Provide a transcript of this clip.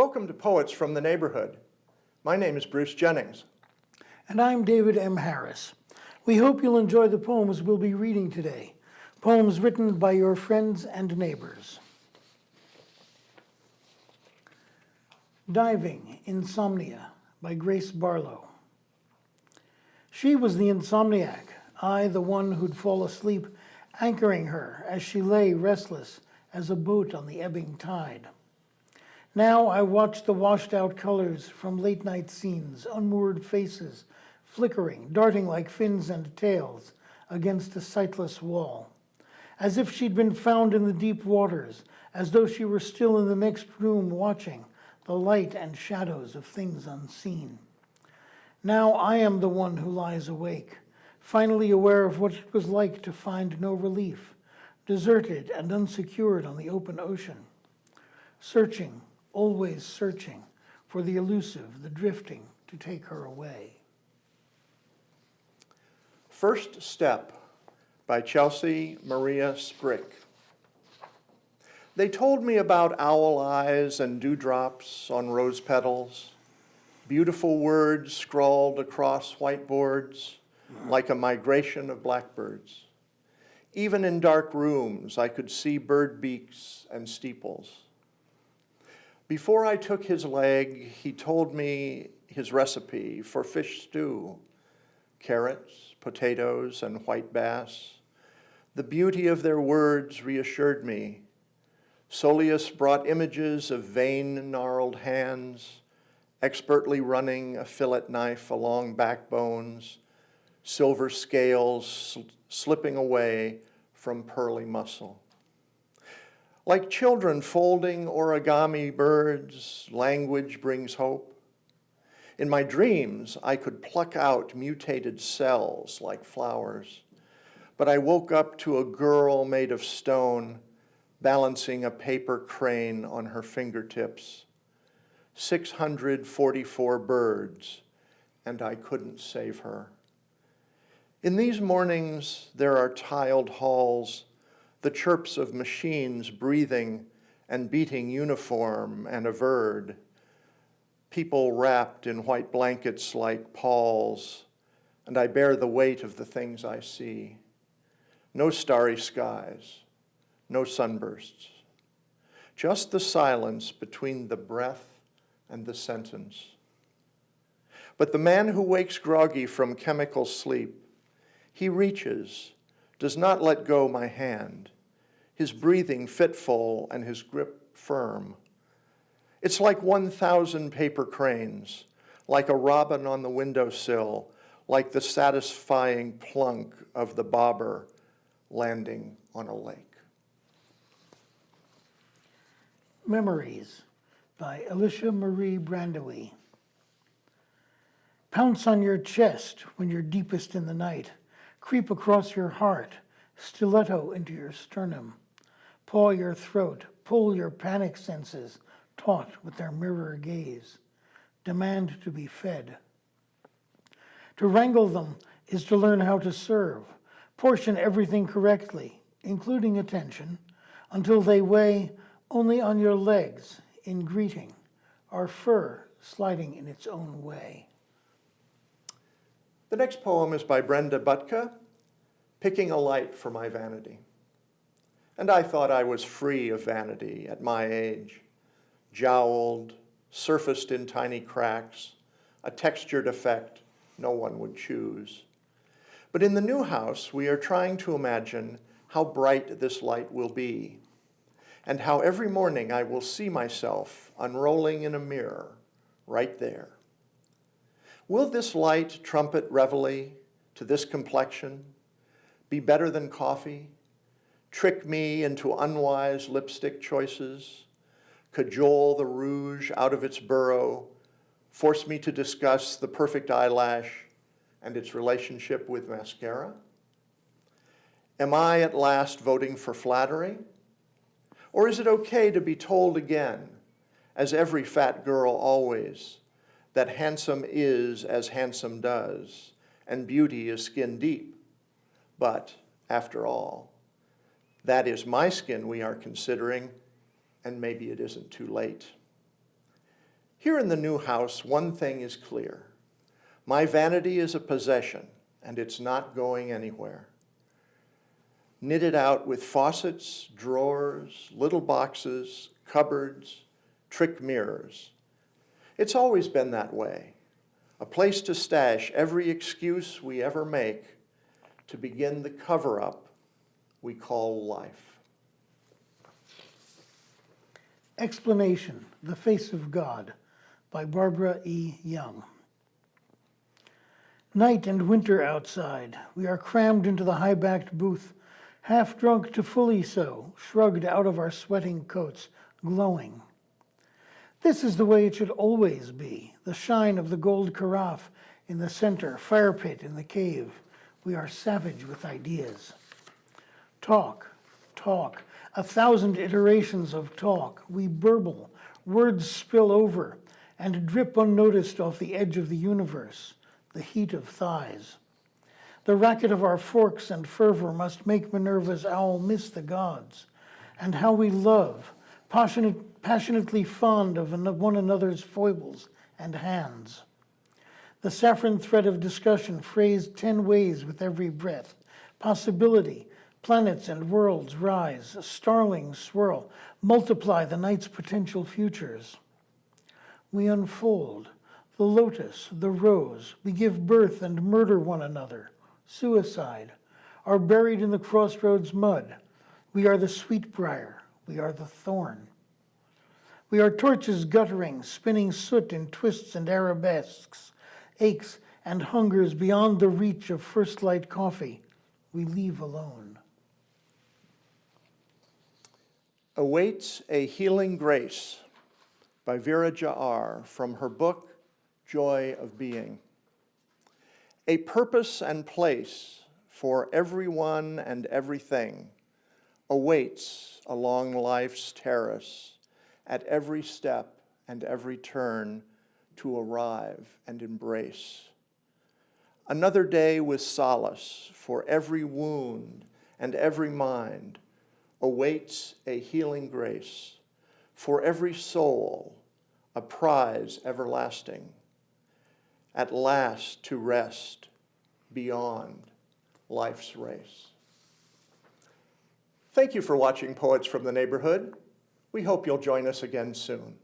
Welcome to Poets from the Neighborhood. My name is Bruce Jennings. And I'm David M. Harris. We hope you'll enjoy the poems we'll be reading today, poems written by your friends and neighbors. Diving-Insomnia by Grace Barlow. She was the insomniac, I the one who'd fall asleep, anchoring her as she lay restless as a boat on the ebbing tide. Now I watch the washed-out colors from late-night scenes, unmoored faces, flickering, darting like fins and tails against a sightless wall, as if she'd been found in the deep waters, as though she were still in the next room watching the light and shadows of things unseen. Now I am the one who lies awake, finally aware of what it was like to find no relief, deserted and unsecured on the open ocean, searching, always searching for the elusive, the drifting to take her away. First Step by Chelsea Maria Sprick. They told me about owl eyes and dewdrops on rose petals, beautiful words scrawled across whiteboards like a migration of blackbirds. Even in dark rooms, I could see bird beaks and steeples. Before I took his leg, he told me his recipe for fish stew, carrots, potatoes, and white bass. The beauty of their words reassured me. Soleus brought images of vein gnarled hands, expertly running a fillet knife along backbones, silver scales slipping away from pearly muscle. Like children folding origami birds, language brings hope. In my dreams, I could pluck out mutated cells like flowers, but I woke up to a girl made of stone, balancing a paper crane on her fingertips. 644 birds, and I couldn't save her. In these mornings, there are tiled halls, the chirps of machines breathing and beating uniform and averred, people wrapped in white blankets like palls, and I bear the weight of the things I see. No starry skies, no sunbursts, just the silence between the breath and the sentence. But the man who wakes groggy from chemical sleep, he reaches, does not let go my hand, his breathing fitful and his grip firm. It's like 1,000 paper cranes, like a robin on the windowsill, like the satisfying plunk of the bobber landing on a lake. Memories by Alicia Marie Brandwewie. Pounce on your chest when you're deepest in the night. Creep across your heart, stiletto into your sternum. Paw your throat, pull your panic senses, taut with their mirror gaze. Demand to be fed. To wrangle them is to learn how to serve. Portion everything correctly, including attention, until they weigh only on your legs in greeting, our fur sliding in its own way. The next poem is by Brenda Butka, Picking a Light for My Vanity. And I thought I was free of vanity at my age, jowled, surfaced in tiny cracks, a textured effect no one would choose. But in the new house, we are trying to imagine how bright this light will be, and how every morning I will see myself unrolling in a mirror right there. Will this light trumpet reveille to this complexion, be better than coffee, trick me into unwise lipstick choices, cajole the rouge out of its burrow, force me to discuss the perfect eyelash and its relationship with mascara? Am I at last voting for flattery? Or is it okay to be told again, as every fat girl always, that handsome is as handsome does, and beauty is skin deep? But, after all, that is my skin we are considering, and maybe it isn't too late. Here in the new house, one thing is clear. My vanity is a possession, and it's not going anywhere. Knitted out with faucets, drawers, little boxes, cupboards, trick mirrors. It's always been that way, a place to stash every excuse we ever make to begin the cover-up we call life. Explanation, The Face of God, by Barbara E. Young. Night and winter outside. We are crammed into the high-backed booth, half drunk to fully so, shrugged out of our sweating coats, glowing. This is the way it should always be, the shine of the gold carafe in the center, fire pit in the cave. We are savage with ideas. Talk, talk, 1,000 iterations of talk. We burble, words spill over, and drip unnoticed off the edge of the universe, the heat of thighs. The racket of our forks and fervor must make Minerva's owl miss the gods. And how we love, passionately fond of one another's foibles and hands. The saffron thread of discussion phrased 10 ways with every breath. Possibility, planets and worlds rise, starlings swirl, multiply the night's potential futures. We unfold, the lotus, the rose, we give birth and murder one another. Suicide, are buried in the crossroads mud. We are the sweetbriar, we are the thorn. We are torches guttering, spinning soot in twists and arabesques, aches and hungers beyond the reach of first light coffee. We leave alone. Awaits a Healing Grace by VeerajaR from her book, Joy of Being. A purpose and place for everyone and everything awaits along life's terrace at every step and every turn to arrive and embrace. Another day with solace for every wound and every mind awaits a healing grace for every soul, a prize everlasting, at last to rest beyond life's race. Thank you for watching Poets from the Neighborhood. We hope you'll join us again soon.